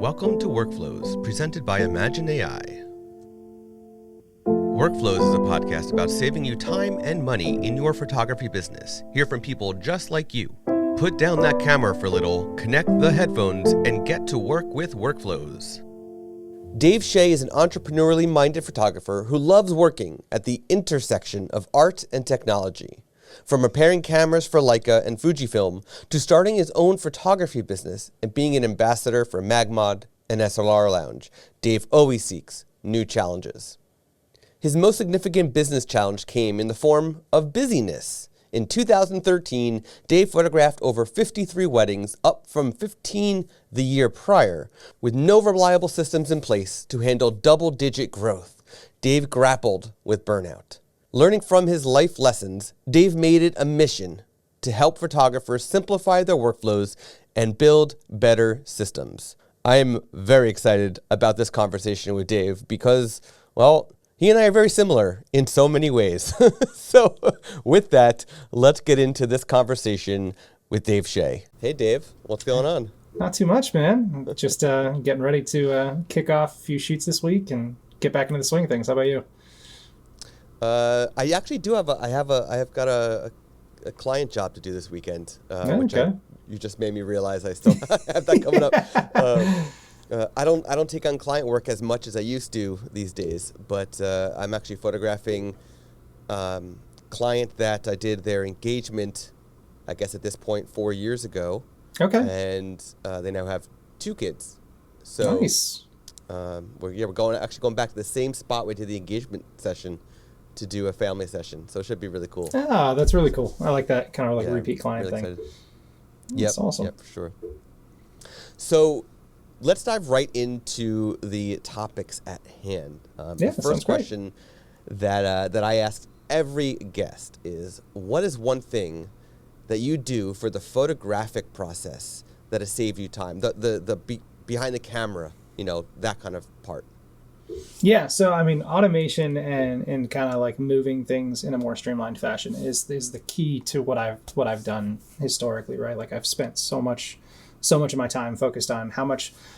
Welcome to Workflows, presented by imagen-ai. Workflows is a podcast about saving you time and money in your photography business. Hear from people just like you. Put down that camera for a little, connect the headphones, and get to work with Workflows. Dave Shay is an entrepreneurially-minded photographer who loves working at the intersection of art and technology. From repairing cameras for Leica and Fujifilm to starting his own photography business and being an ambassador for Magmod and SLR Lounge, Dave always seeks new challenges. His most significant business challenge came in the form of busyness. In 2013, Dave photographed over 53 weddings, up from 15 the year prior. With no reliable systems in place to handle double-digit growth, Dave grappled with burnout. Learning from his life lessons, Dave made it a mission to help photographers simplify their workflows and build better systems. I am very excited about this conversation with Dave because, well, he and I are very similar in so many ways. So with that, let's get into this conversation with Dave Shay. Hey, Dave, what's going on? Not too much, man. Just getting ready to kick off a few shoots this week and get back into the swing of things. How about you? I actually do have I have got a client job to do this weekend, which you just made me realize I still have that coming up. I don't take on client work as much as I used to these days, but I'm actually photographing client that I did their engagement, I guess at this point 4 years ago. Okay. And they now have 2 kids. So nice. We're going back to the same spot we did the engagement session to do a family session. So it should be really cool. Ah, that's really cool. I like that kind of like repeat client really thing. Excited. That's awesome. Yep, for sure. So let's dive right into the topics at hand. The first question that I ask every guest is, what is one thing that you do for the photographic process that has saved you time? The behind the camera, that kind of part. Yeah, so I mean, automation and kind of like moving things in a more streamlined fashion is the key to what I've done historically, right? Like I've spent so much of my time focused on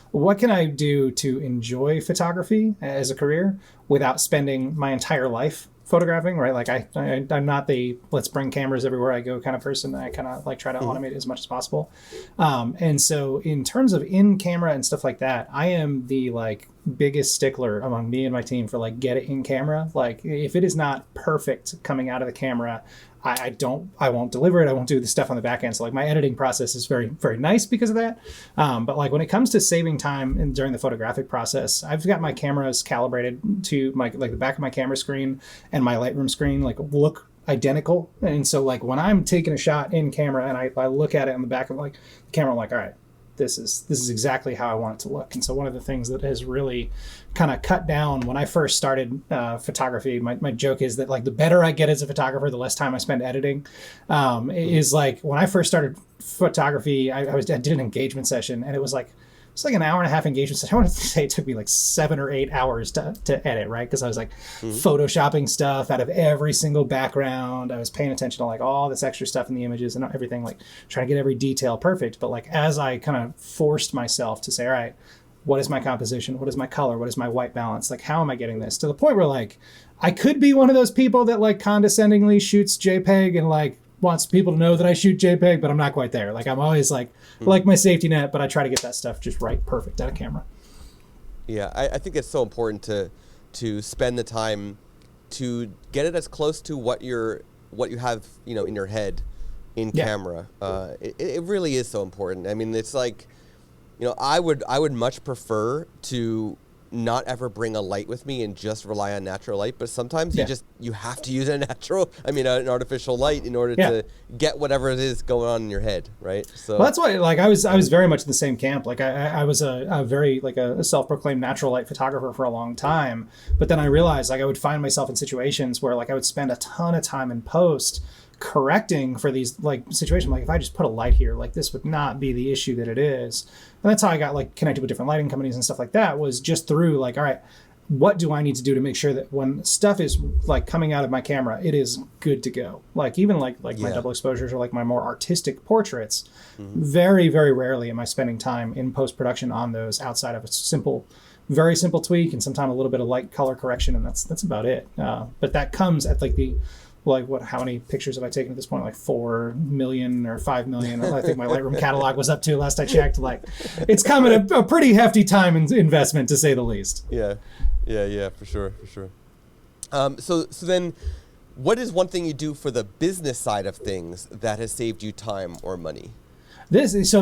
what can I do to enjoy photography as a career without spending my entire life photographing, right? Like I'm not the let's bring cameras everywhere I go kind of person. I kind of like try to automate it as much as possible. And so in terms of in camera and stuff like that, I am the like biggest stickler among me and my team for like get it in camera. Like if it is not perfect coming out of the camera, I won't deliver it. I won't do the stuff on the back end. So like my editing process is very, very nice because of that. But like when it comes to saving time during the photographic process, I've got my cameras calibrated to the back of my camera screen and my Lightroom screen like look identical. And so like when I'm taking a shot in camera and I look at it on the back of like the camera, I'm like, all right, this is exactly how I want it to look. And so one of the things that has really kind of cut down when I first started photography, my joke is that like the better I get as a photographer, the less time I spend editing. Is like when I first started photography, I did an engagement session and it's like an hour and a half engagement session. I want to say it took me like 7 or 8 hours to edit, right? Because I was like photoshopping stuff out of every single background. I was paying attention to like all this extra stuff in the images and everything, like trying to get every detail perfect. But like as I kind of forced myself to say, all right, what is my composition? What is my color? What is my white balance? Like, how am I getting this? To the point where like I could be one of those people that like condescendingly shoots JPEG and like wants people to know that I shoot JPEG, but I'm not quite there. Like I'm always like my safety net, but I try to get that stuff just right, perfect out of camera. Yeah, I think it's so important to spend the time to get it as close to what you have in your head in camera. It really is so important. I mean, it's like I would much prefer to not ever bring a light with me and just rely on natural light, but sometimes you have to use an artificial light in order to get whatever it is going on in your head, right? So well, that's why like I was very much in the same camp. Like I was a very like a self-proclaimed natural light photographer for a long time, but then I realized like I would find myself in situations where like I would spend a ton of time in post correcting for these like situations. Like if I just put a light here, like this would not be the issue that it is. And that's how I got like connected with different lighting companies and stuff like that, was just through like, all right, what do I need to do to make sure that when stuff is like coming out of my camera, it is good to go. Like even like my double exposures or like my more artistic portraits, very, very rarely am I spending time in post-production on those outside of a very simple tweak and sometimes a little bit of light color correction. And that's about it. But that comes at how many pictures have I taken at this point? Like 4 million or 5 million. I think my Lightroom catalog was up to last I checked. Like it's come at a pretty hefty time investment, to say the least. Yeah, for sure. So then what is one thing you do for the business side of things that has saved you time or money? This is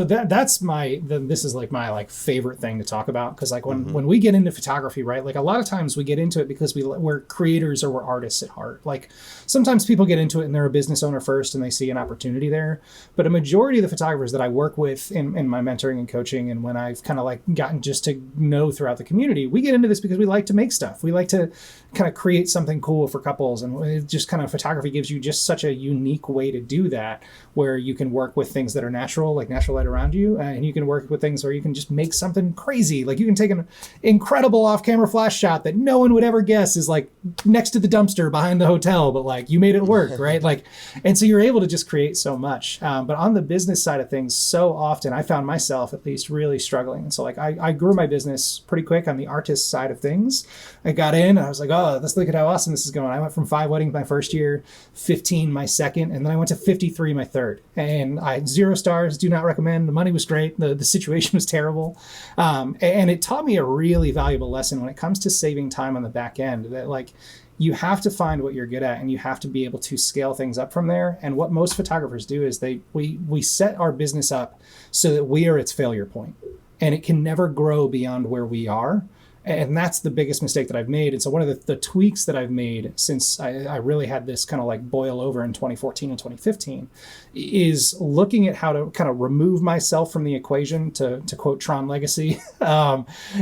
like my favorite thing to talk about, because like when we get into photography, right, like a lot of times we get into it because we're creators or we're artists at heart. Like sometimes people get into it and they're a business owner first and they see an opportunity there, but a majority of the photographers that I work with in my mentoring and coaching, and when I've kind of like gotten just to know throughout the community, we get into this because we like to make stuff. We like to kind of create something cool for couples, and it just kind of photography gives you just such a unique way to do that, where you can work with things that are natural, like natural light around you, and you can work with things where you can just make something crazy. Like you can take an incredible off-camera flash shot that no one would ever guess is like next to the dumpster behind the hotel, but like you made it work, right? Like, and so you're able to just create so much. But on the business side of things, so often I found myself at least really struggling. And so like I grew my business pretty quick on the artist side of things. I got in, I was like, oh, let's look at how awesome this is going. I went from 5 weddings my first year, 15 my second, and then I went to 53 my third. And I had 0 stars, do not recommend. The money was great. The situation was terrible. And it taught me a really valuable lesson when it comes to saving time on the back end, that like you have to find what you're good at and you have to be able to scale things up from there. And what most photographers do is we set our business up so that we are its failure point, and it can never grow beyond where we are. And that's the biggest mistake that I've made. And so one of the tweaks that I've made since I really had this kind of like boil over in 2014 and 2015 is looking at how to kind of remove myself from the equation, to quote Tron Legacy,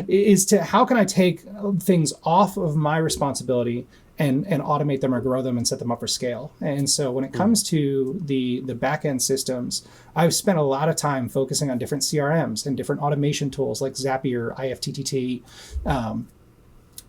is to how can I take things off of my responsibility and automate them or grow them and set them up for scale. And so when it comes to the back-end systems, I've spent a lot of time focusing on different CRMs and different automation tools like Zapier, IFTTT,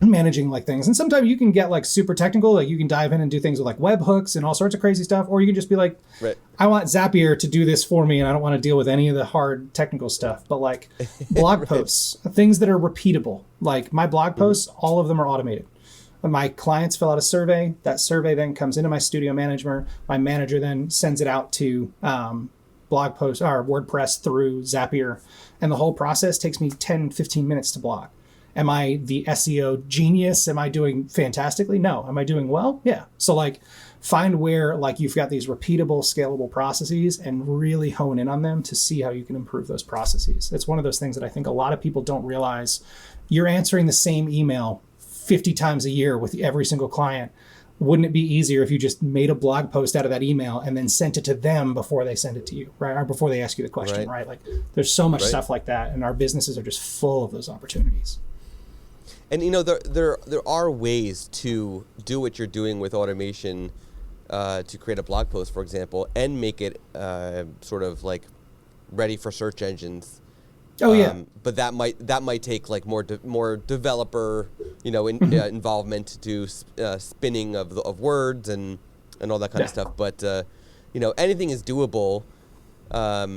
managing like things. And sometimes you can get like super technical, like you can dive in and do things with like webhooks and all sorts of crazy stuff, or you can just be like, right, I want Zapier to do this for me and I don't want to deal with any of the hard technical stuff. But like blog posts, things that are repeatable, like my blog posts, all of them are automated. My clients fill out a survey. That survey then comes into my studio manager. My manager then sends it out to blog posts or WordPress through Zapier. And the whole process takes me 10, 15 minutes to blog. Am I the SEO genius? Am I doing fantastically? No. Am I doing well? Yeah. So like find where like you've got these repeatable, scalable processes and really hone in on them to see how you can improve those processes. It's one of those things that I think a lot of people don't realize. You're answering the same email 50 times a year with every single client. Wouldn't it be easier if you just made a blog post out of that email and then sent it to them before they send it to you, right? Or before they ask you the question, right? Like there's so much stuff like that, and our businesses are just full of those opportunities. And you know, there are ways to do what you're doing with automation, to create a blog post, for example, and make it sort of like ready for search engines. Oh yeah, but that might take like more developer, involvement to do spinning of words and all that kind of stuff. But anything is doable, but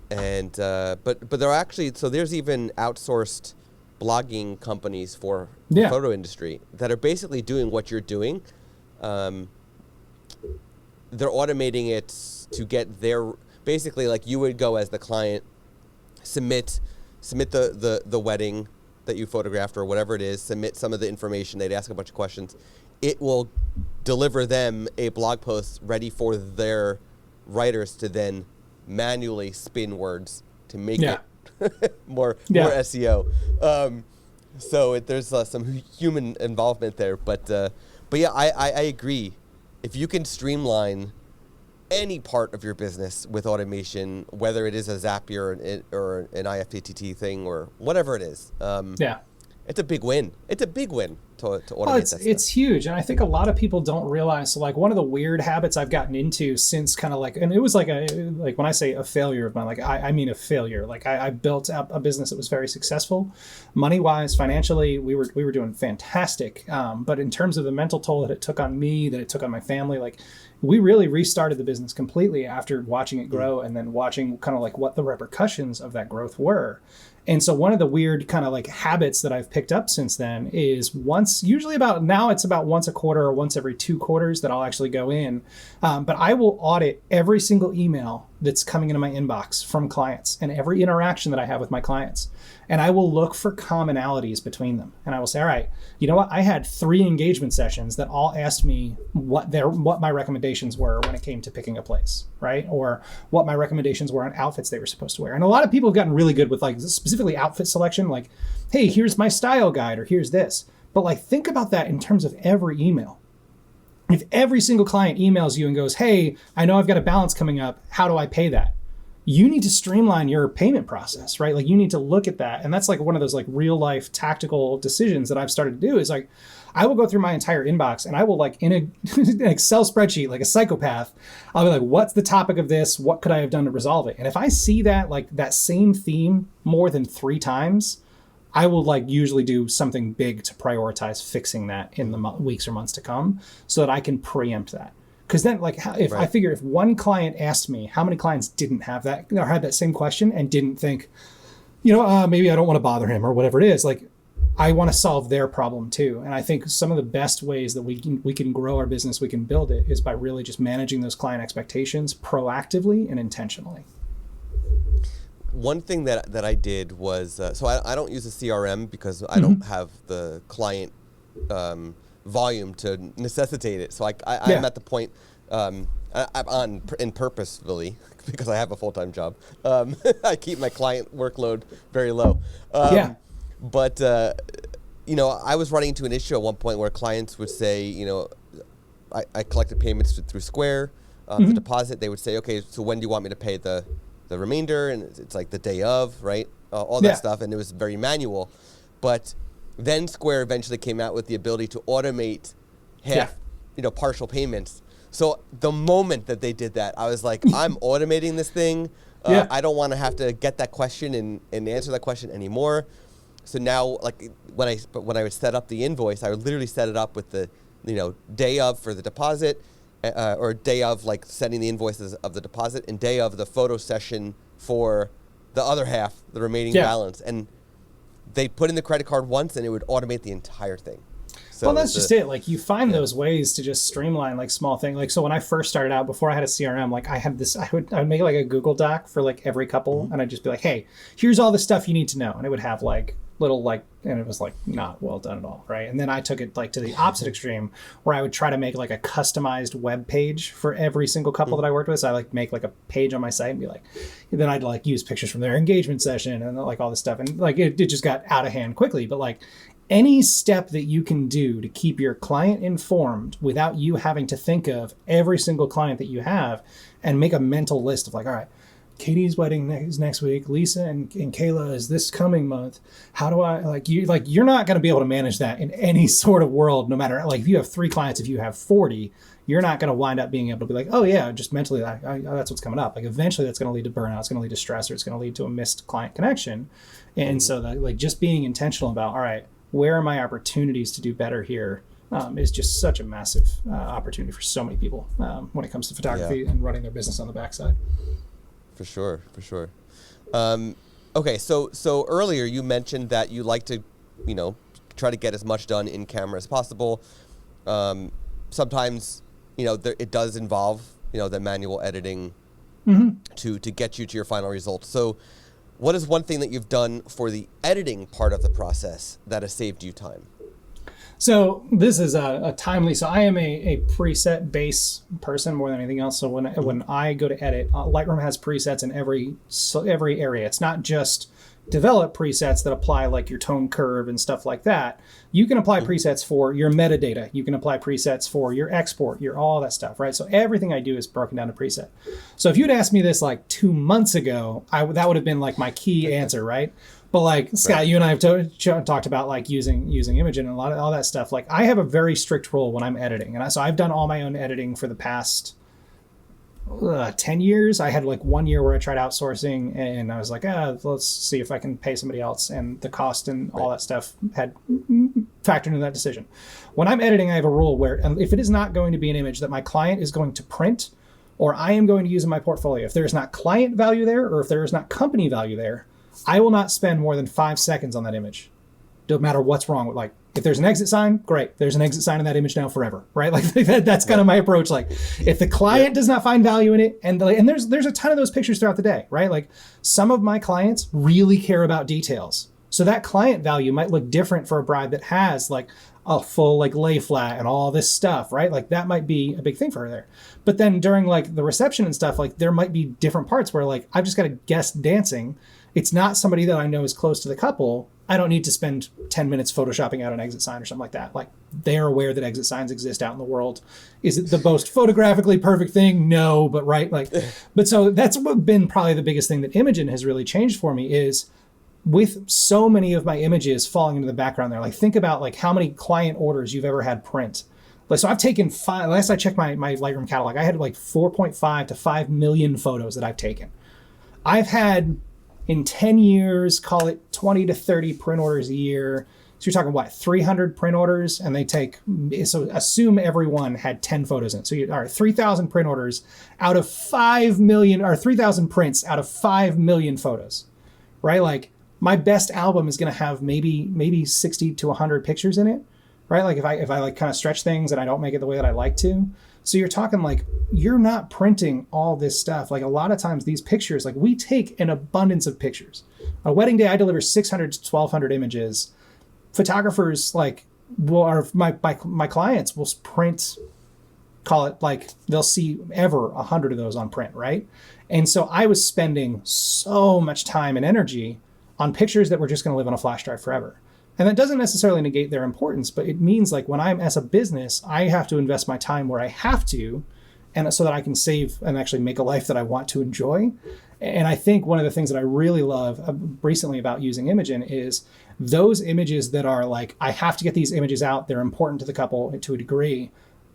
there are actually, so there's even outsourced blogging companies for the photo industry that are basically doing what you're doing. They're automating it to get their, basically like you would go as the client, submit the wedding that you photographed or whatever it is, submit some of the information, they'd ask a bunch of questions. It will deliver them a blog post ready for their writers to then manually spin words to make it more SEO. So there's some human involvement there, but yeah, I agree. If you can streamline any part of your business with automation, whether it is a Zapier or an IFTTT thing or whatever it is, it's a big win. It's a big win. to automate Well, that stuff? it's huge, and I think a lot of people don't realize. So, like, one of the weird habits I've gotten into since kind of like, and it was like when I say a failure of mine, like I mean a failure. Like I built up a business that was very successful, money wise, financially, we were doing fantastic. But in terms of the mental toll that it took on me, that it took on my family, like we really restarted the business completely after watching it grow, and then watching kind of like what the repercussions of that growth were. And so one of the weird kind of like habits that I've picked up since then is usually about now it's about once a quarter or once every 2 quarters that I'll actually go in. But I will audit every single email that's coming into my inbox from clients and every interaction that I have with my clients. And I will look for commonalities between them. And I will say, all right, you know what? I had 3 engagement sessions that all asked me what my recommendations were when it came to picking a place, right? Or what my recommendations were on outfits they were supposed to wear. And a lot of people have gotten really good with like specifically outfit selection, like, hey, here's my style guide, or here's this. But like, think about that in terms of every email. If every single client emails you and goes, hey, I know I've got a balance coming up, how do I pay that? You need to streamline your payment process, right? Like you need to look at that. And that's like one of those like real life tactical decisions that I've started to do is like, I will go through my entire inbox and I will like in an Excel spreadsheet, like a psychopath, I'll be like, what's the topic of this? What could I have done to resolve it? And if I see that like that same theme more than 3 times, I will like usually do something big to prioritize fixing that in the weeks or months to come so that I can preempt that. Because then, like, if I figure if one client asked me, how many clients didn't have that or had that same question and didn't think, maybe I don't want to bother him or whatever it is. Like, I want to solve their problem too. And I think some of the best ways that we can grow our business, we can build it, is by really just managing those client expectations proactively and intentionally. One thing that I did was, so I don't use a CRM because I don't have the client volume to necessitate it. So I'm at the point, I'm on in purposefully because I have a full-time job. I keep my client workload very low. But, I was running into an issue at one point where clients would say, I collected payments through Square, the deposit. They would say, okay, so when do you want me to pay the remainder? And it's like the day of, right? All that stuff. And it was very manual. But then Square eventually came out with the ability to automate partial payments. So the moment that they did that, I was like, I'm automating this thing. I don't want to have to get that question and answer that question anymore. So now, like when I would set up the invoice, I would literally set it up with the, day of for the deposit, or day of like sending the invoices of the deposit, and day of the photo session for the other half, the remaining balance. And they put in the credit card once, and it would automate the entire thing. So well, that's just it. Like you find those ways to just streamline like small things. Like so, when I first started out, before I had a CRM, like I would make like a Google Doc for like every couple, and I'd just be like, hey, here's all the stuff you need to know, and it would have like little like, and it was like not well done at all, right? And then I took it like to the opposite extreme, where I would try to make like a customized web page for every single couple that I worked with. So I like make like a page on my site and be like, and then I'd like use pictures from their engagement session and like all this stuff, and like it just got out of hand quickly. But like any step that you can do to keep your client informed without you having to think of every single client that you have and make a mental list of like, all right, Katie's wedding is next week. Lisa and Kayla is this coming month. How do I you're not going to be able to manage that in any sort of world, no matter like if you have 3 clients, if you have 40, you're not going to wind up being able to be like, oh yeah, just mentally, that's what's coming up. Like eventually that's going to lead to burnout. It's going to lead to stress, or it's going to lead to a missed client connection. And so that like just being intentional about, all right, where are my opportunities to do better here? Is just such a massive opportunity for so many people when it comes to photography and running their business on the backside. For sure. Okay, so earlier you mentioned that you like to, try to get as much done in camera as possible. Sometimes, it does involve, the manual editing to get you to your final results. So what is one thing that you've done for the editing part of the process that has saved you time? So this is a timely. So I am a preset base person more than anything else. So when I go to edit, Lightroom has presets in every area. It's not just develop presets that apply like your tone curve and stuff like that. You can apply presets for your metadata. You can apply presets for your export, your all that stuff, right? So everything I do is broken down to preset. So if you'd asked me this like 2 months ago, that would have been like my key answer, right? But like Scott, you and I have talked about like using Imagen and all that stuff. Like I have a very strict rule when I'm editing, and so I've done all my own editing for the past 10 years. I had like 1 year where I tried outsourcing, and I was like, let's see if I can pay somebody else, and the cost and all that stuff had factored into that decision. When I'm editing, I have a rule where if it is not going to be an image that my client is going to print or I am going to use in my portfolio, if there is not client value there or if there is not company value there, I will not spend more than 5 seconds on that image. No matter what's wrong with, like, if there's an exit sign, great. There's an exit sign in that image now forever, right? Like that's kind of my approach. Like if the client does not find value in it, and there's a ton of those pictures throughout the day, right? Like some of my clients really care about details. So that client value might look different for a bride that has like a full like lay flat and all this stuff, right? Like that might be a big thing for her there. But then during like the reception and stuff, like there might be different parts where like I've just got a guest dancing. It's not somebody that I know is close to the couple. I don't need to spend 10 minutes photoshopping out an exit sign or something like that. Like they're aware that exit signs exist out in the world. Is it the most photographically perfect thing? No, but right. Like, but so that's what been probably the biggest thing that Imagen has really changed for me is with so many of my images falling into the background there. Like think about like how many client orders you've ever had print. Like, so I've taken last I checked my Lightroom catalog, I had like 4.5 to 5 million photos that I've taken. I've had in 10 years, call it 20 to 30 print orders a year. So you're talking what, 300 print orders, and they take, so assume everyone had 10 photos in it. So you are 3,000 print orders out of 5 million, or 3,000 prints out of 5 million photos, right? Like my best album is going to have maybe 60 to 100 pictures in it, right? Like if I like kind of stretch things and I don't make it the way that I like to. So you're talking like, you're not printing all this stuff. Like a lot of times these pictures, like we take an abundance of pictures. A wedding day, I deliver 600 to 1,200 images. Photographers like my clients will print, call it like they'll see ever 100 of those on print, right? And so I was spending so much time and energy on pictures that were just going to live on a flash drive forever. And that doesn't necessarily negate their importance, but it means like when I'm as a business, I have to invest my time where I have to, and so that I can save and actually make a life that I want to enjoy. And I think one of the things that I really love recently about using Imagen is those images that are like, I have to get these images out. They're important to the couple to a degree.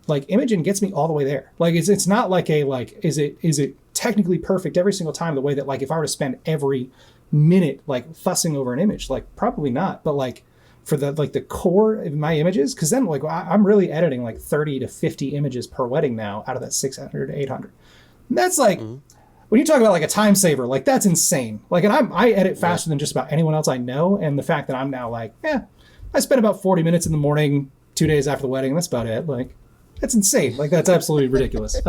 Like Imagen gets me all the way there. Like it's not like is it technically perfect every single time the way that like if I were to spend every minute like fussing over an image, like probably not, but like for the like the core of my images, because then like I'm really editing like 30 to 50 images per wedding now out of that 600 to 800. And that's like when you talk about like a time saver, like that's insane. Like, and I edit faster than just about anyone else I know, and the fact that I'm now like, I spend about 40 minutes in the morning 2 days after the wedding, that's about it. Like that's insane. Like that's absolutely ridiculous.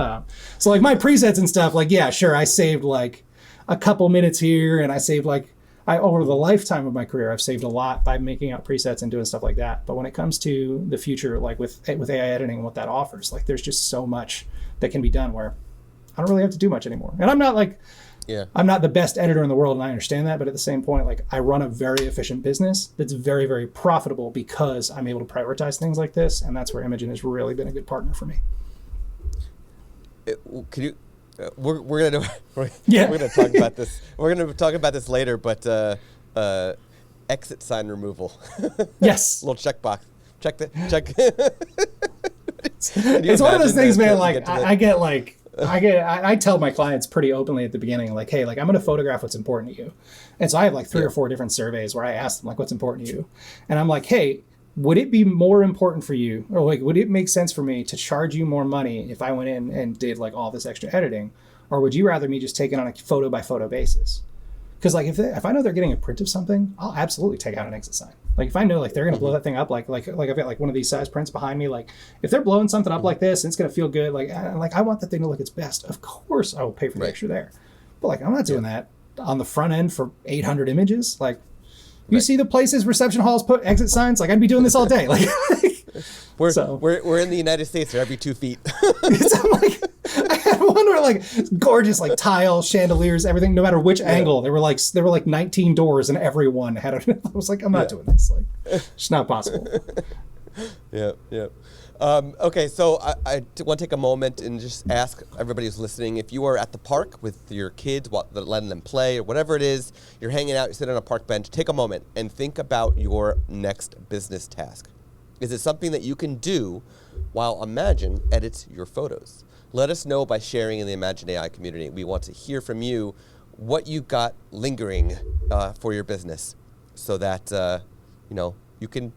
So like my presets and stuff, like yeah, sure, I saved like a couple minutes here, and I saved like over the lifetime of my career, I've saved a lot by making out presets and doing stuff like that. But when it comes to the future, like with AI editing and what that offers, like there's just so much that can be done where I don't really have to do much anymore. And I'm not like, I'm not the best editor in the world, and I understand that. But at the same point, like I run a very efficient business that's very, very profitable because I'm able to prioritize things like this. And that's where Imagen has really been a good partner for me. Can you? We're gonna talk about this. We're gonna talk about this later, but exit sign removal. Yes. Little checkbox. Check. It's one of those things, man. Like I tell my clients pretty openly at the beginning, like, hey, like I'm gonna photograph what's important to you, and so I have like 3 or 4 different surveys where I ask them like, what's important to you, and I'm like, hey, would it be more important for you, or like, would it make sense for me to charge you more money if I went in and did like all this extra editing, or would you rather me just take it on a photo by photo basis? Because like if I know they're getting a print of something, I'll absolutely take out an exit sign. Like if I know like they're gonna blow that thing up, like I've got like one of these size prints behind me, like if they're blowing something up like this and it's gonna feel good, like I want that thing to look its best. Of course I will pay for the extra there, but like I'm not doing that on the front end for 800 images. Like you see the places reception halls put exit signs, like I'd be doing this all day. Like we're in the United States, they're every 2 feet. I'm like, I had one where like gorgeous like tile chandeliers, everything. No matter which angle, there were like 19 doors, and every one had a. I was like, I'm not doing this. Like, it's not possible. Yeah. Okay, so I want to take a moment and just ask everybody who's listening, if you are at the park with your kids, letting them play or whatever it is, you're hanging out, you're sitting on a park bench, take a moment and think about your next business task. Is it something that you can do while Imagen edits your photos? Let us know by sharing in the imagen-ai community. We want to hear from you what you got lingering for your business so that you can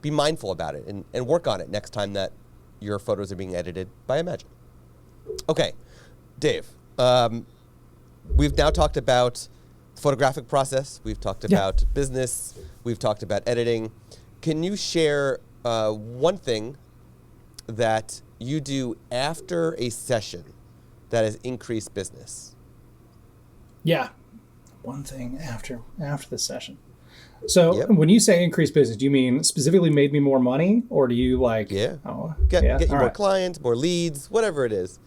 be mindful about it and work on it next time that your photos are being edited by Imagen. Okay, Dave, we've now talked about the photographic process. We've talked about business. We've talked about editing. Can you share one thing that you do after a session that has increased business? Yeah, one thing after the session. So when you say increased business, do you mean specifically made me more money, or do you like get you more clients, more leads, whatever it is?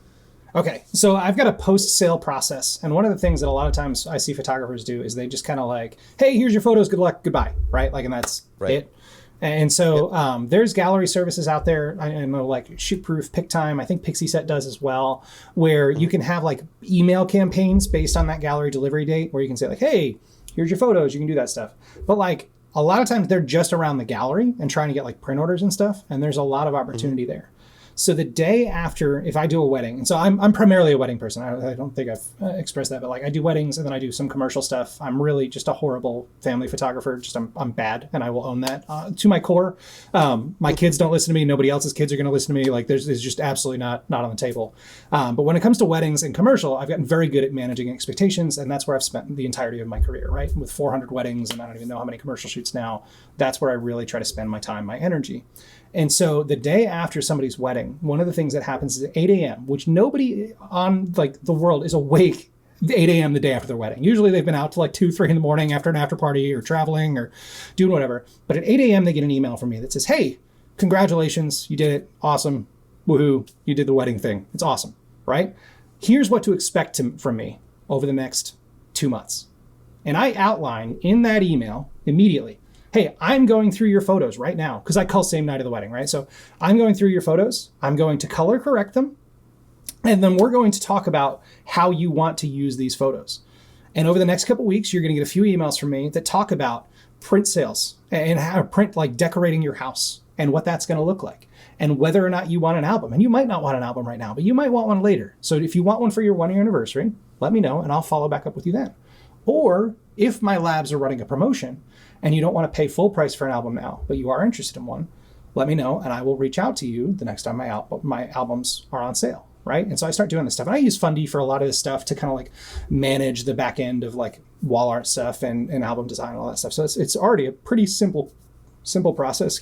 Okay, so I've got a post-sale process, and one of the things that a lot of times I see photographers do is they just kind of like, hey, here's your photos, good luck, goodbye, right? Like, and that's it. And so there's gallery services out there. I know like Shootproof, PicTime, I think PixieSet does as well, where you can have like email campaigns based on that gallery delivery date, where you can say like, hey, here's your photos, you can do that stuff. But like a lot of times they're just around the gallery and trying to get like print orders and stuff. And there's a lot of opportunity there. So the day after, if I do a wedding, and so I'm primarily a wedding person. I don't think I've expressed that, but like I do weddings and then I do some commercial stuff. I'm really just a horrible family photographer. Just I'm bad, and I will own that to my core. My kids don't listen to me. Nobody else's kids are going to listen to me. Like it's just absolutely not on the table. But when it comes to weddings and commercial, I've gotten very good at managing expectations, and that's where I've spent the entirety of my career, right? With 400 weddings, and I don't even know how many commercial shoots now. That's where I really try to spend my time, my energy. And so the day after somebody's wedding, one of the things that happens is at 8 a.m., which nobody on like the world is awake 8 a.m. the day after their wedding. Usually they've been out till like 2, 3 in the morning after an after party or traveling or doing whatever. But at 8 a.m. they get an email from me that says, hey, congratulations, you did it. Awesome. Woohoo. You did the wedding thing. It's awesome, right? Here's what to expect from me over the next 2 months. And I outline in that email immediately, hey, I'm going through your photos right now, because I call same night of the wedding, right? So I'm going through your photos. I'm going to color correct them. And then we're going to talk about how you want to use these photos. And over the next couple of weeks, you're going to get a few emails from me that talk about print sales and how print, like decorating your house and what that's going to look like and whether or not you want an album. And you might not want an album right now, but you might want one later. So if you want one for your 1-year anniversary, let me know and I'll follow back up with you then. Or if my labs are running a promotion and you don't want to pay full price for an album now, but you are interested in one, let me know and I will reach out to you the next time my albums are on sale, right? And so I start doing this stuff. And I use Fundy for a lot of this stuff to kind of like manage the back end of like wall art stuff and album design and all that stuff. So it's already a pretty simple process,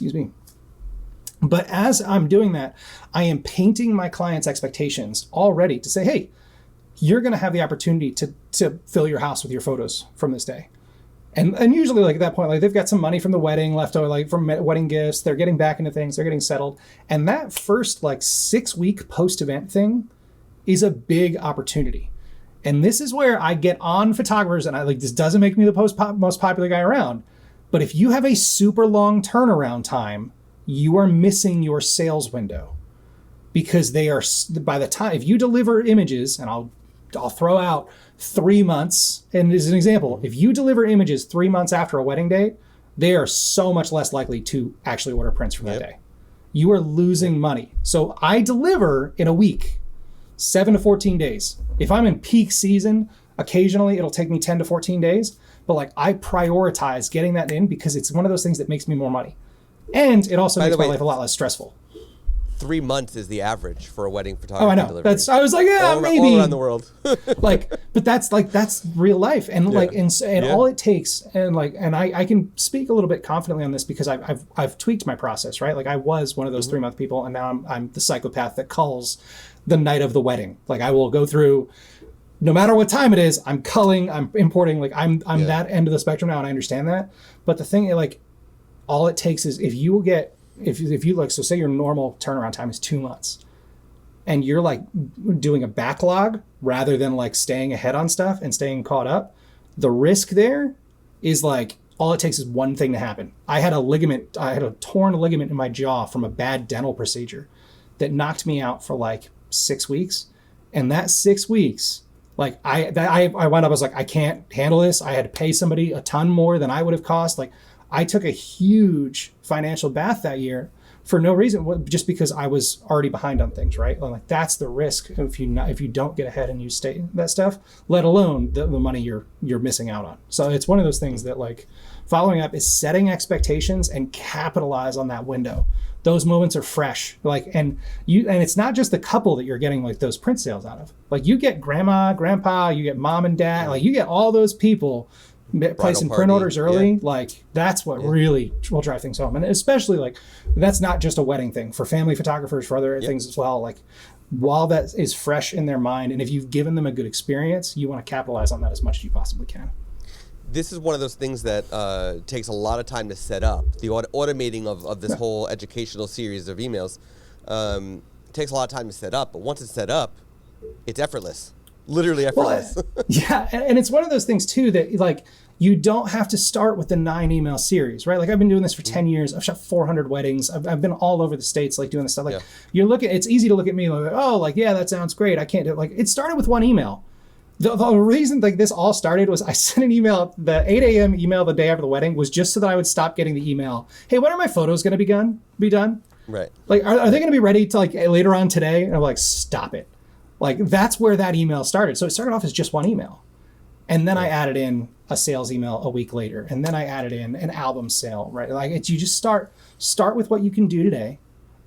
But as I'm doing that, I am painting my clients' expectations already to say, hey, you're going to have the opportunity to fill your house with your photos from this day. And usually like at that point, like they've got some money from the wedding left over, like from wedding gifts, they're getting back into things, they're getting settled. And that first like 6-week post-event thing is a big opportunity. And this is where I get on photographers, and I like, this doesn't make me the most popular guy around, but if you have a super long turnaround time, you are missing your sales window, because they are, by the time, if you deliver images, and I'll throw out 3 months. And as an example, if you deliver images 3 months after a wedding date, they are so much less likely to actually order prints from that day. You are losing money. So I deliver in a week, 7 to 14 days. If I'm in peak season, occasionally it'll take me 10 to 14 days. But like I prioritize getting that in because it's one of those things that makes me more money. And it also makes my life a lot less stressful. 3 months is the average for a wedding photography. Oh, I know. Delivery. I was like, yeah, maybe all around the world. But that's real life, and all it takes, and I can speak a little bit confidently on this because I've tweaked my process, right? Like I was one of those 3-month people, and now I'm the psychopath that culls the night of the wedding. Like I will go through, no matter what time it is, I'm culling, I'm importing. Like I'm that end of the spectrum now, and I understand that. But the thing, like, all it takes is if you like, so say your normal turnaround time is 2 months. and you're like doing a backlog rather than like staying ahead on stuff and staying caught up, the risk there is like, all it takes is one thing to happen. I had a torn ligament in my jaw from a bad dental procedure that knocked me out for like 6 weeks. And that 6 weeks, like I wound up, I was like, I can't handle this. I had to pay somebody a ton more than I would have cost. Like I took a huge financial bath that year for no reason, just because I was already behind on things, right? Like that's the risk if you don't get ahead and you stay that stuff, let alone the money you're missing out on. So it's one of those things that like following up is setting expectations and capitalize on that window. Those moments are fresh, like, and it's not just the couple that you're getting like those print sales out of. Like you get grandma, grandpa, you get mom and dad, like you get all those people placing print orders early. Yeah. Like that's what really will drive things home. And especially like, that's not just a wedding thing, for family photographers, for other things as well. Like while that is fresh in their mind, and if you've given them a good experience, you want to capitalize on that as much as you possibly can. This is one of those things that takes a lot of time to set up. The automating of this whole educational series of emails takes a lot of time to set up. But once it's set up, it's effortless. Literally effortless. Well, yeah, and it's one of those things too that like you don't have to start with the 9 email series, right? Like I've been doing this for 10 years. I've shot 400 weddings. I've been all over the States, like doing this stuff. Like it's easy to look at me like, oh, like, yeah, that sounds great. I can't do it. Like it started with one email. The reason like this all started was I sent an email, the 8 a.m. email the day after the wedding was just so that I would stop getting the email. Hey, when are my photos going to be done? Right. Like, are they going to be ready to like later on today? And I'm like, stop it. Like that's where that email started. So it started off as just one email. And then I added in a sales email a week later. And then I added in an album sale, right? Like you just start with what you can do today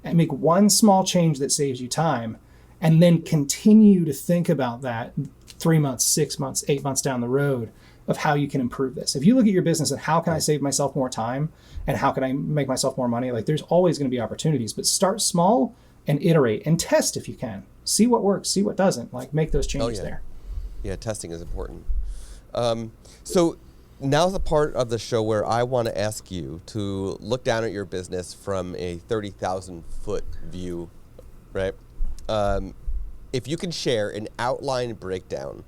and make one small change that saves you time. And then continue to think about that 3 months, 6 months, 8 months down the road of how you can improve this. If you look at your business and how can I save myself more time and how can I make myself more money? Like there's always going to be opportunities, but start small and iterate and test if you can. See what works, see what doesn't, like make those changes there. Yeah, testing is important. So now's the part of the show where I want to ask you to look down at your business from a 30,000 foot view, right? If you can share an outline breakdown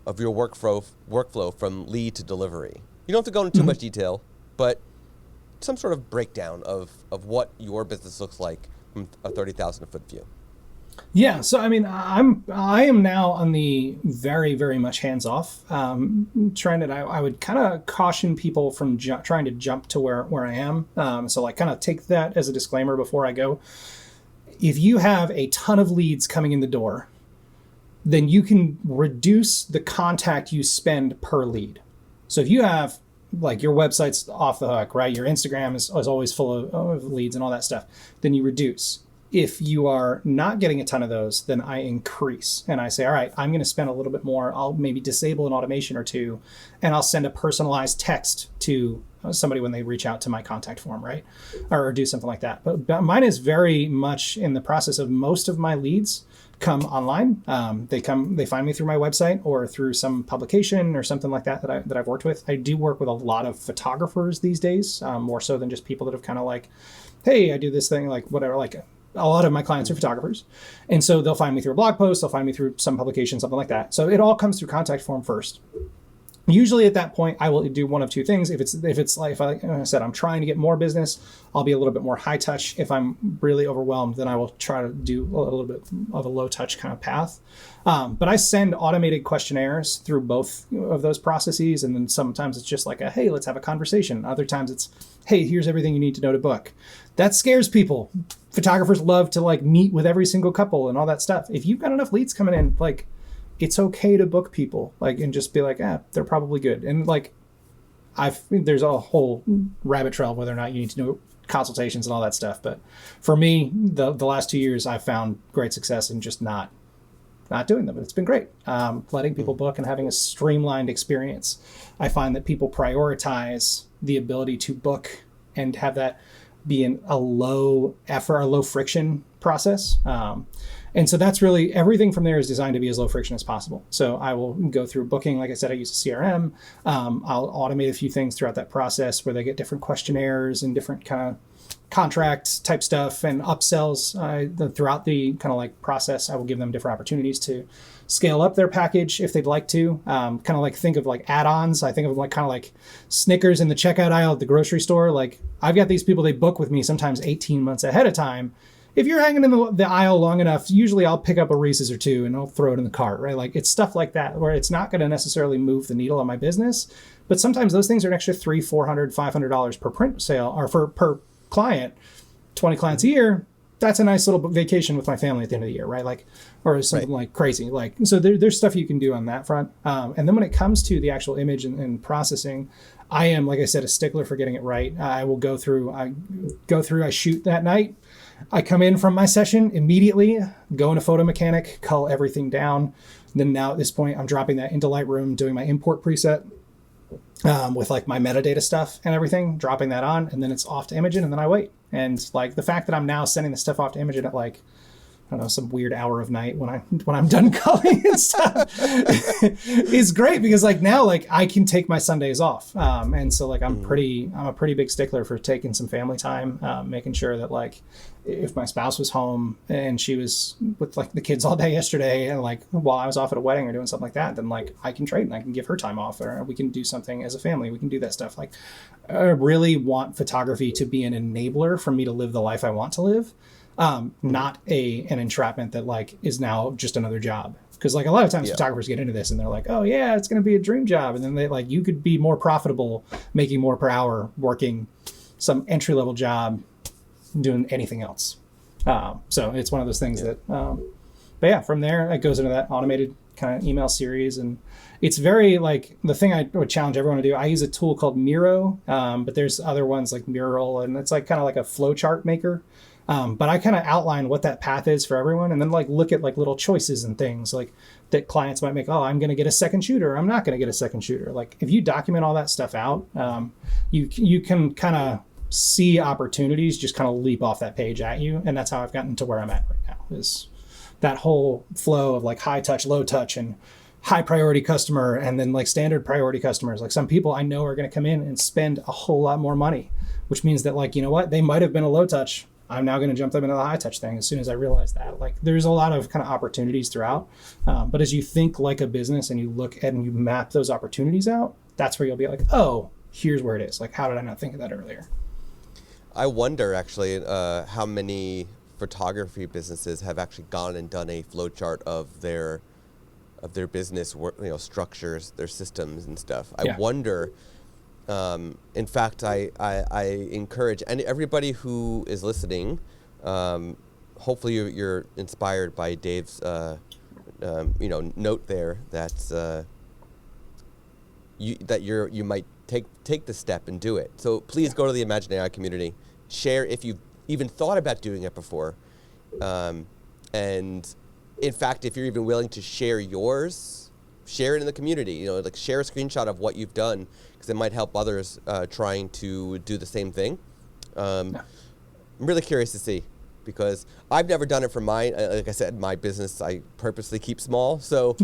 of your workflow from lead to delivery. You don't have to go into too much detail, but some sort of breakdown of what your business looks like from a 30,000 foot view. Yeah, so I mean, I am now on the very, very much hands off trend, and I would kind of caution people from trying to jump to where I am. So like kind of take that as a disclaimer before I go. If you have a ton of leads coming in the door, then you can reduce the contact you spend per lead. So if you have like your website's off the hook, right? Your Instagram is always full of leads and all that stuff, then you reduce. If you are not getting a ton of those, then I increase and I say, all right, I'm going to spend a little bit more. I'll maybe disable an automation or two, and I'll send a personalized text to somebody when they reach out to my contact form, right? Or do something like that. But mine is very much in the process of most of my leads come online. They find me through my website or through some publication or something like that I've worked with. I do work with a lot of photographers these days, more so than just people that have kind of like, hey, I do this thing, like whatever, like a lot of my clients are photographers. And so they'll find me through a blog post, they'll find me through some publication, something like that. So it all comes through contact form first. Usually at that point, I will do one of two things. If I said, I'm trying to get more business, I'll be a little bit more high touch. If I'm really overwhelmed, then I will try to do a little bit of a low touch kind of path. But I send automated questionnaires through both of those processes. And then sometimes it's just like hey, let's have a conversation. Other times it's, hey, here's everything you need to know to book. That scares people. Photographers love to like meet with every single couple and all that stuff. If you've got enough leads coming in, like it's okay to book people, like, and just be like, they're probably good. And like, there's a whole rabbit trail of whether or not you need to do consultations and all that stuff. But for me, the last 2 years, I've found great success in just not doing them. It's been great. Letting people book and having a streamlined experience. I find that people prioritize the ability to book and have that be a low effort, a low friction process. And so that's really everything from there is designed to be as low friction as possible. So I will go through booking. Like I said, I use a CRM. I'll automate a few things throughout that process where they get different questionnaires and different kind of contract type stuff and upsells throughout the kind of like process. I will give them different opportunities to scale up their package if they'd like to. Kind of like think of like add-ons. I think of like kind of like Snickers in the checkout aisle at the grocery store. Like I've got these people, they book with me sometimes 18 months ahead of time. If you're hanging in the aisle long enough, usually I'll pick up a Reese's or two and I'll throw it in the cart, right? Like it's stuff like that where it's not going to necessarily move the needle on my business, but sometimes those things are an extra $300, $400, $500 per print sale or per client. 20 clients a year, that's a nice little vacation with my family at the end of the year, right? Like, or something like crazy. Like, so there's stuff you can do on that front. And then when it comes to the actual image and processing, I am, like I said, a stickler for getting it right. I go through, I shoot that night. I come in from my session immediately, go into Photo Mechanic, cull everything down. Then now at this point, I'm dropping that into Lightroom, doing my import preset with like my metadata stuff and everything, dropping that on, and then it's off to Imagen, and then I wait. And like the fact that I'm now sending the stuff off to Imagen at like, I don't know, some weird hour of night when I'm done culling and stuff is great because like now like I can take my Sundays off. And so like I'm a pretty big stickler for taking some family time, making sure that like if my spouse was home and she was with like the kids all day yesterday and like while I was off at a wedding or doing something like that, then like I can trade and I can give her time off or we can do something as a family. We can do that stuff. Like I really want photography to be an enabler for me to live the life I want to live. Not an entrapment that like is now just another job. Because like a lot of times photographers get into this and they're like, oh yeah, it's going to be a dream job. And then they like, you could be more profitable, making more per hour, working some entry-level job, doing anything else. So it's one of those things that, but yeah, from there it goes into that automated kind of email series. And it's very like the thing I would challenge everyone to do. I use a tool called Miro, but there's other ones like Mural, and it's like kind of like a flowchart maker. But I kind of outline what that path is for everyone and then like look at like little choices and things like that clients might make. Oh, I'm going to get a second shooter. I'm not going to get a second shooter. Like if you document all that stuff out, you can kind of see opportunities just kind of leap off that page at you. And that's how I've gotten to where I'm at right now is that whole flow of like high touch, low touch and high priority customer and then like standard priority customers. Like some people I know are going to come in and spend a whole lot more money, which means that like, you know what, they might have been a low touch. I'm now going to jump them into the high touch thing as soon as I realize that. Like there's a lot of kind of opportunities throughout. But as you think like a business and you look at and you map those opportunities out, that's where you'll be like, oh, here's where it is. Like, how did I not think of that earlier? I wonder actually how many photography businesses have actually gone and done a flowchart of their business work, structures, their systems and stuff. I wonder. In fact, I encourage and everybody who is listening. Hopefully, you're inspired by Dave's note there that you might take the step and do it. So please go to the imagen-ai community, share if you've even thought about doing it before, and in fact, if you're even willing to share yours, share it in the community. Like share a screenshot of what you've done. Because it might help others trying to do the same thing. I'm really curious to see because I've never done it for mine. Like I said, my business I purposely keep small, so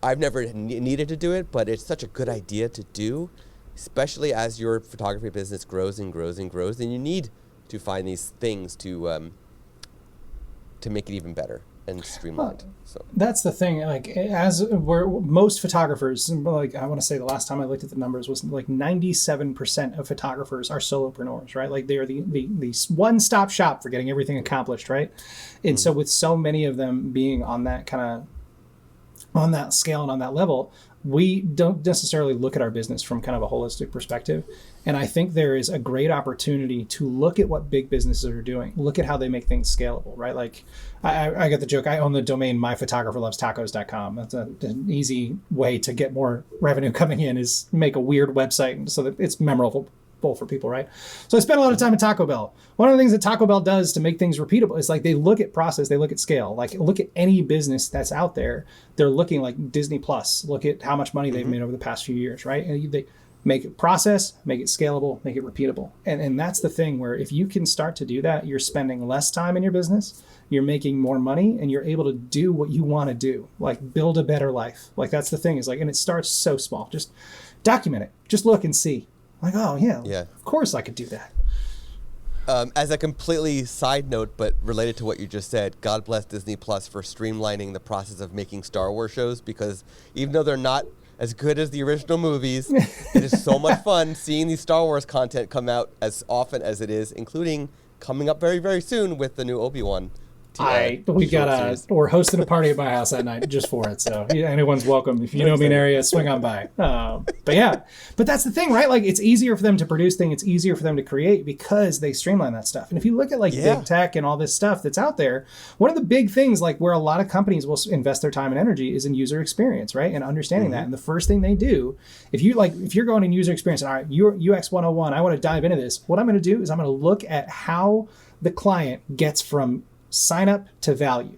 I've never needed to do it. But it's such a good idea to do, especially as your photography business grows and grows and grows, and you need to find these things to make it even better and streamlined. So that's the thing. Like as we're most photographers, like I want to say the last time I looked at the numbers was like 97% of photographers are solopreneurs, right? Like they are the one-stop shop for getting everything accomplished, right? And so with so many of them being on that kind of on that scale and on that level, we don't necessarily look at our business from kind of a holistic perspective. And I think there is a great opportunity to look at what big businesses are doing. Look at how they make things scalable, right? Like I get the joke. I own the domain myphotographerlovestacos.com. That's an easy way to get more revenue coming in is make a weird website so that it's memorable for people, right? So I spent a lot of time at Taco Bell. One of the things that Taco Bell does to make things repeatable is like they look at process, they look at scale. Like look at any business that's out there. They're looking like Disney Plus. Look at how much money they've made over the past few years, right? And Make it process, make it scalable, make it repeatable. And that's the thing where if you can start to do that, you're spending less time in your business, you're making more money, and you're able to do what you want to do, like build a better life. Like that's the thing is like, and it starts so small. Just document it. Just look and see. Like, oh yeah, of course I could do that. As a completely side note, but related to what you just said, God bless Disney Plus for streamlining the process of making Star Wars shows, because even though they're not as good as the original movies, it is so much fun seeing the Star Wars content come out as often as it is, including coming up very, very soon with the new Obi-Wan. We're hosting a party at my house that night just for it. So anyone's welcome. If you know me in an area, swing on by. But that's the thing, right? Like it's easier for them to produce things. It's easier for them to create because they streamline that stuff. And if you look at like big tech and all this stuff that's out there, one of the big things like where a lot of companies will invest their time and energy is in user experience, right? And understanding that. And the first thing they do, if you're going in user experience, all right, UX 101, I want to dive into this. What I'm going to do is I'm going to look at how the client gets from sign up to value,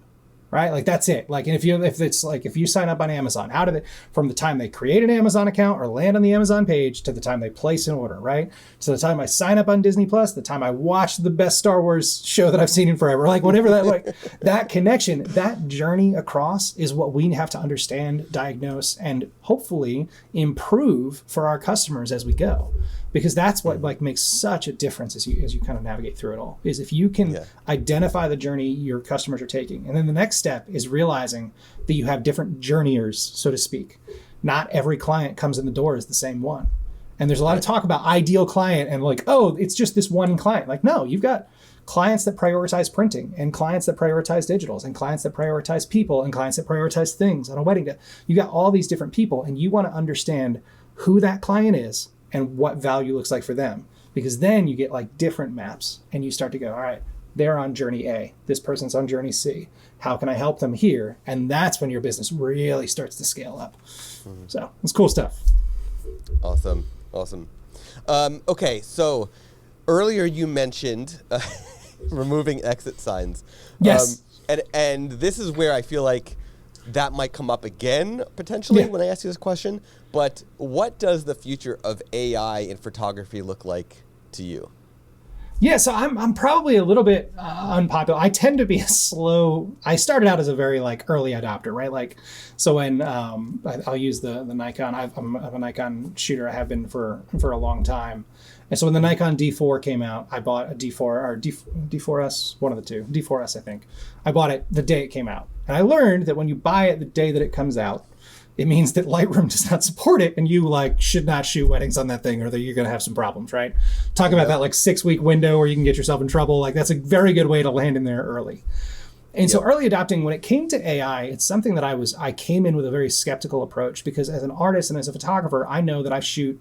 right? Like that's it. Like, and if you sign up on Amazon, how do they, from the time they create an Amazon account or land on the Amazon page to the time they place an order, right? To the time I sign up on Disney Plus, the time I watch the best Star Wars show that I've seen in forever, like whatever that, like that connection, that journey across is what we have to understand, diagnose, and hopefully improve for our customers as we go. Because that's what like makes such a difference as you kind of navigate through it all, is if you can identify the journey your customers are taking. And then the next step is realizing that you have different journeyers, so to speak. Not every client comes in the door as the same one. And there's a lot of talk about ideal client and like, oh, it's just this one client. Like, no, you've got clients that prioritize printing and clients that prioritize digitals and clients that prioritize people and clients that prioritize things on a wedding day. You got all these different people and you want to understand who that client is and what value looks like for them. Because then you get like different maps and you start to go, all right, they're on journey A. This person's on journey C. How can I help them here? And that's when your business really starts to scale up. So it's cool stuff. Awesome. Okay, so earlier you mentioned removing exit signs. Yes. And this is where I feel like that might come up again potentially when I ask you this question. But what does the future of AI in photography look like to you? Yeah, so I'm probably a little bit unpopular. I tend to be I started out as a very like early adopter, right? Like, so when I'll use the Nikon. I'm a Nikon shooter. I have been for a long time. And so when the Nikon D4 came out, I bought a D4 or D4S, one of the two, D4S, I think. I bought it the day it came out. And I learned that when you buy it the day that it comes out, it means that Lightroom does not support it and you like should not shoot weddings on that thing or that you're going to have some problems, right? Talk about that like 6-week window where you can get yourself in trouble. Like that's a very good way to land in there early. And so early adopting, when it came to AI, it's something that I came in with a very skeptical approach because as an artist and as a photographer, I know that I shoot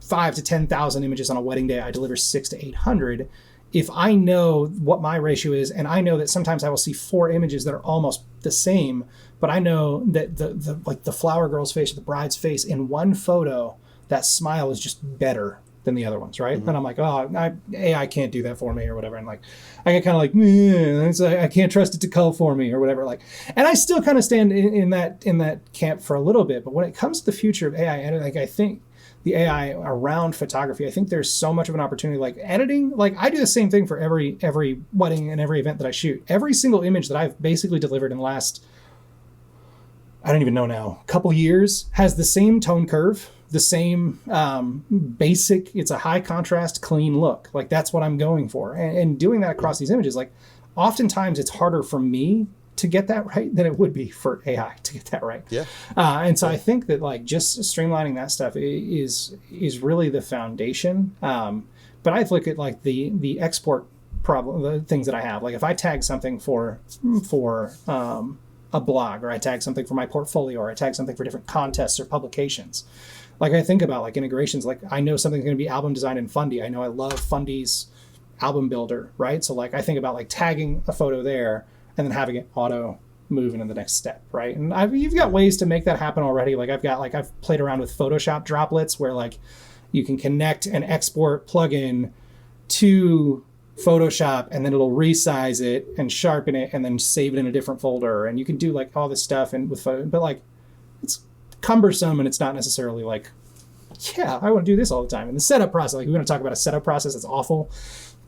5,000 to 10,000 images on a wedding day. I deliver 600 to 800. If I know what my ratio is, and I know that sometimes I will see 4 images that are almost the same, but I know that the flower girl's face or the bride's face in one photo, that smile is just better than the other ones, right? And I'm like, oh, AI can't do that for me or whatever. And like, I get kind of like, I can't trust it to cull for me or whatever. Like, and I still kind of stand in that camp for a little bit. But when it comes to the future of AI, and like I think the AI around photography, I think there's so much of an opportunity. Like editing, like I do the same thing for every wedding and every event that I shoot. Every single image that I've basically delivered in the last, I don't even know now, couple years has the same tone curve, the same basic, it's a high contrast, clean look. Like that's what I'm going for. And doing that across these images, like oftentimes it's harder for me to get that right than it would be for AI to get that right. Yeah. And so I think that like just streamlining that stuff is really the foundation. But I look at like the export problem, the things that I have. Like if I tag something for a blog, or I tag something for my portfolio, or I tag something for different contests or publications. Like I think about like integrations, like I know something's going to be album design in Fundy. I know I love Fundy's album builder, right? So like I think about like tagging a photo there and then having it auto move into the next step, right? And you've got ways to make that happen already. Like I've played around with Photoshop droplets where like you can connect an export plugin to Photoshop and then it'll resize it and sharpen it and then save it in a different folder. And you can do like all this stuff and with photo, but like it's cumbersome and it's not necessarily like yeah, I want to do this all the time. And the setup process, like we're going to talk about a setup process that's awful.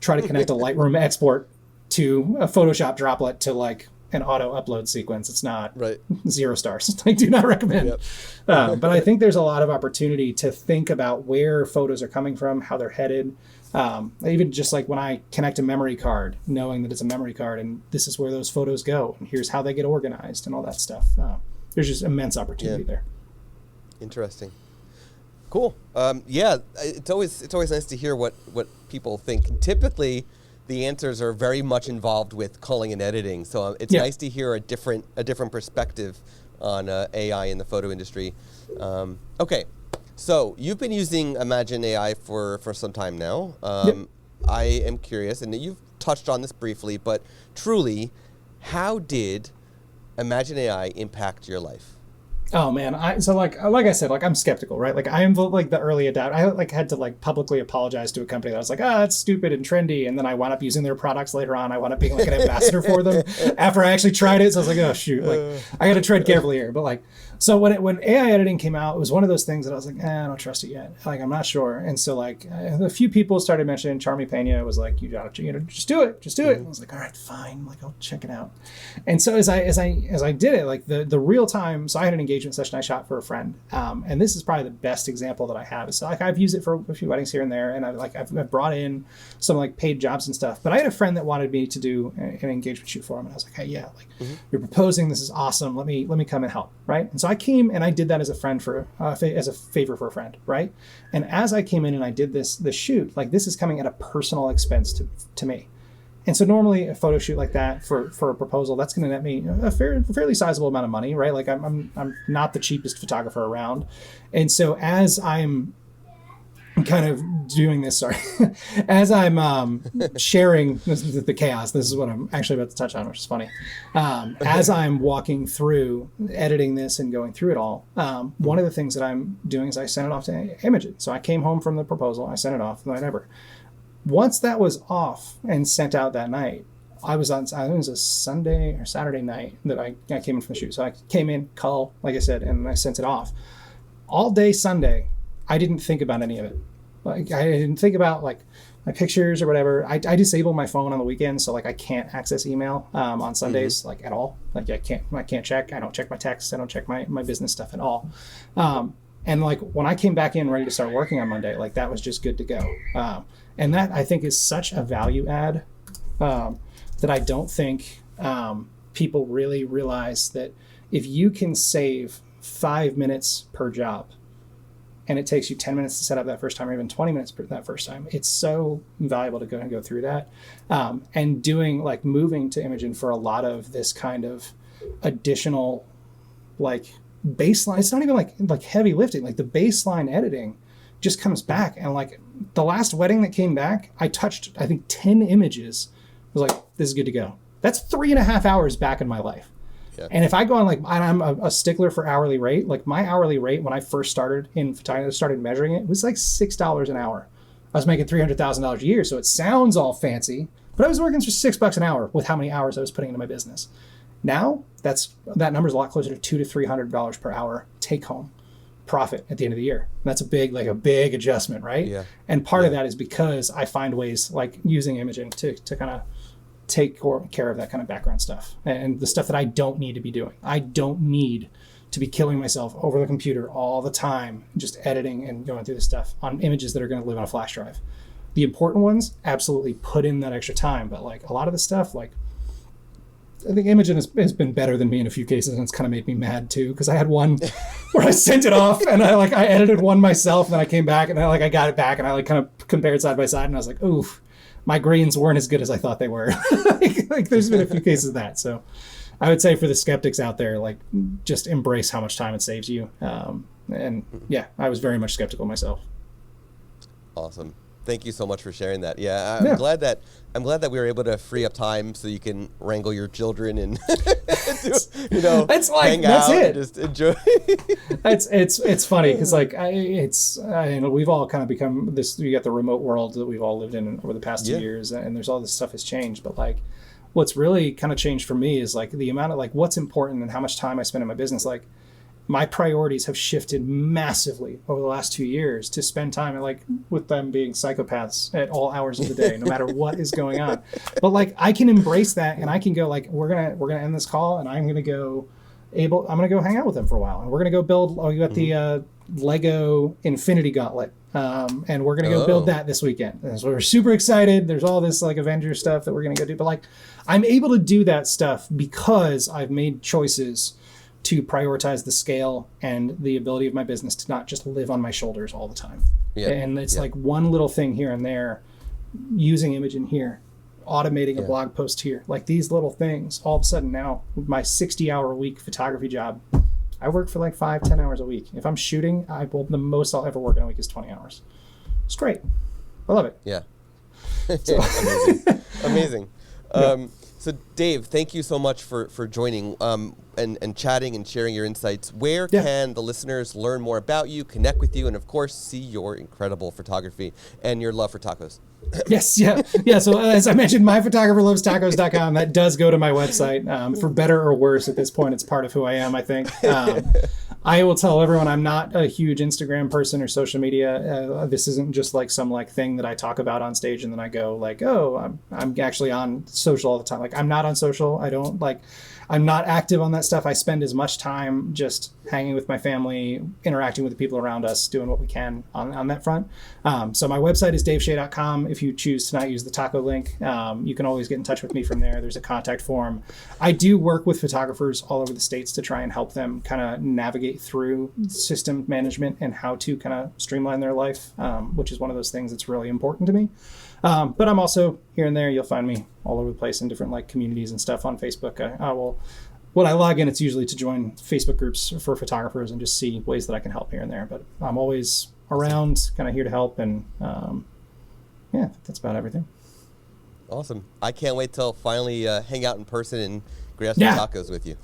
Try to connect a Lightroom export to a Photoshop droplet to like an auto upload sequence. It's not right. 0 stars. I do not recommend. Yep. But I think there's a lot of opportunity to think about where photos are coming from, how they're headed. Even just like when I connect a memory card, knowing that it's a memory card and this is where those photos go and here's how they get organized and all that stuff. There's just immense opportunity there. Interesting. Cool. Yeah, it's always nice to hear what people think. Typically, the answers are very much involved with culling and editing, so it's nice to hear a different perspective on AI in the photo industry. Okay, so you've been using imagen-ai for some time now. I am curious, and you've touched on this briefly, but truly, how did imagen-ai impact your life? Oh man, like I said, like I'm skeptical, right? Like I am like the early adopter. I like had to like publicly apologize to a company that I was like, that's stupid and trendy, and then I wound up using their products later on. I wound up being like an ambassador for them after I actually tried it. So I was like, oh shoot, like I got to tread carefully here. But like, so when AI editing came out, it was one of those things that I was like, I don't trust it yet. Like I'm not sure. And so like a few people started mentioning. Charmy Pena was like, you gotta, just do it. And I was like, all right, fine. Like I'll check it out. And so as I did it, like the real time. So I had an engagement session I shot for a friend, and this is probably the best example that I have. So like I've used it for a few weddings here and there, and I've brought in some like paid jobs and stuff. But I had a friend that wanted me to do an engagement shoot for him, and I was like, hey, yeah, like you're proposing, this is awesome. Let me come and help, right? And so I came and I did that as a friend as a favor for a friend, right? And as I came in and I did this shoot, like this is coming at a personal expense to me. And so normally a photo shoot like that for a proposal, that's going to net me a fairly sizable amount of money, right? Like I'm not the cheapest photographer around. And so as I'm kind of doing this, as I'm sharing the chaos, this is what I'm actually about to touch on, which is funny. As I'm walking through editing this and going through it all, one of the things that I'm doing is I sent it off to Imagen. So I came home from the proposal, I sent it off, whatever. Once that was off and sent out that night, I think it was a Sunday or Saturday night that I came in from the shoot. So I came in, like I said, and I sent it off. All day Sunday, I didn't think about any of it. Like I didn't think about like my pictures or whatever. I disable my phone on the weekends, so like I can't access email on Sundays like at all. Like I can't check. I don't check my texts. I don't check my business stuff at all. And like when I came back in ready to start working on Monday, like that was just good to go. And that I think is such a value add that I don't think people really realize that if you can save 5 minutes per job and it takes you 10 minutes to set up that first time or even 20 minutes that first time, it's so valuable to go through that. And moving to Imagen for a lot of this kind of additional like baseline, it's not even like heavy lifting, like the baseline editing just comes back. And like the last wedding that came back, I touched, I think 10 images. I was like, this is good to go. That's 3.5 hours back in my life. Yeah. And if I go on like, I'm a stickler for hourly rate, like my hourly rate when I first started in photography, started measuring it, was like $6 an hour. I was making $300,000 a year. So it sounds all fancy, but I was working for $6 an hour with how many hours I was putting into my business. Now that number's a lot closer to $200 to $300 per hour take home profit at the end of the year. That's a big adjustment, right? Yeah. And part of that is because I find ways like using Imagen to kind of take care of that kind of background stuff and the stuff that I don't need to be doing. I don't need to be killing myself over the computer all the time, just editing and going through this stuff on images that are going to live on a flash drive. The important ones, absolutely put in that extra time. But like a lot of the stuff, like I think Imagen has been better than me in a few cases, and it's kind of made me mad too, because I had one where I sent it off and I edited one myself, and then I came back and I got it back and I kind of compared side by side, and I was like, oof, my greens weren't as good as I thought they were. like there's been a few cases of that. So I would say for the skeptics out there, like just embrace how much time it saves you. And yeah, I was very much skeptical myself. Awesome. Thank you so much for sharing that. Yeah, I'm glad that we were able to free up time so you can wrangle your children and it's like hang that's out it. And just enjoy. it's funny because like we've all kind of become this. You got the remote world that we've all lived in over the past 2 years, and there's all this stuff has changed. But like, what's really kind of changed for me is like the amount of like what's important and how much time I spend in my business. Like, my priorities have shifted massively over the last 2 years to spend time like with them being psychopaths at all hours of the day, no matter what is going on. But like I can embrace that, and I can go like, we're gonna end this call, and I'm gonna go hang out with them for a while, and we're gonna go build. We got the Lego Infinity Gauntlet, and we're gonna go build that this weekend. And so we're super excited. There's all this like Avengers stuff that we're gonna go do, but like I'm able to do that stuff because I've made choices to prioritize the scale and the ability of my business to not just live on my shoulders all the time. Yeah. And it's like one little thing here and there, using Imagen here, automating a blog post here, like these little things. All of a sudden now, my 60-hour-a-week photography job, I work for like 5-10 hours a week. If I'm shooting, the most I'll ever work in a week is 20 hours. It's great. I love it. Yeah. Amazing. So Dave, thank you so much for joining and chatting and sharing your insights. Where can the listeners learn more about you, connect with you, and of course see your incredible photography and your love for tacos? Yes, yeah. So as I mentioned, myphotographerlovestacos.com, that does go to my website. For better or worse, at this point, it's part of who I am, I think. I will tell everyone I'm not a huge Instagram person or social media. This isn't just like some like thing that I talk about on stage and then I go like, oh, I'm actually on social all the time. Like I'm not on social. I'm not active on that stuff. I spend as much time just hanging with my family, interacting with the people around us, doing what we can on that front. So my website is daveshay.com. If you choose to not use the taco link, you can always get in touch with me from there. There's a contact form. I do work with photographers all over the states to try and help them kind of navigate through system management and how to kind of streamline their life, which is one of those things that's really important to me. But I'm also here and there. You'll find me all over the place in different like communities and stuff on Facebook. When I log in, it's usually to join Facebook groups for photographers and just see ways that I can help here and there. But I'm always around, kind of here to help. And that's about everything. Awesome. I can't wait till finally hang out in person and grab some tacos with you.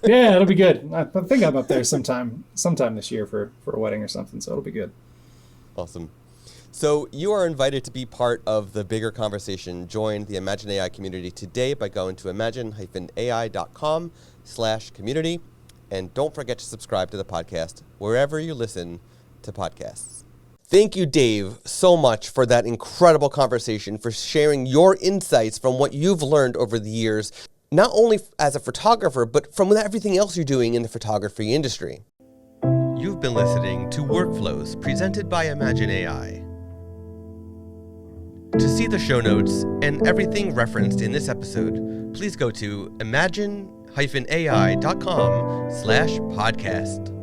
Yeah, it'll be good. I think I'm up there sometime this year for a wedding or something. So it'll be good. Awesome. So you are invited to be part of the bigger conversation. Join the imagen-ai community today by going to imagen-ai.com/community. And don't forget to subscribe to the podcast wherever you listen to podcasts. Thank you, Dave, so much for that incredible conversation, for sharing your insights from what you've learned over the years, not only as a photographer, but from everything else you're doing in the photography industry. You've been listening to Workflows presented by imagen-ai. To see the show notes and everything referenced in this episode, please go to imagen-ai.com/podcast.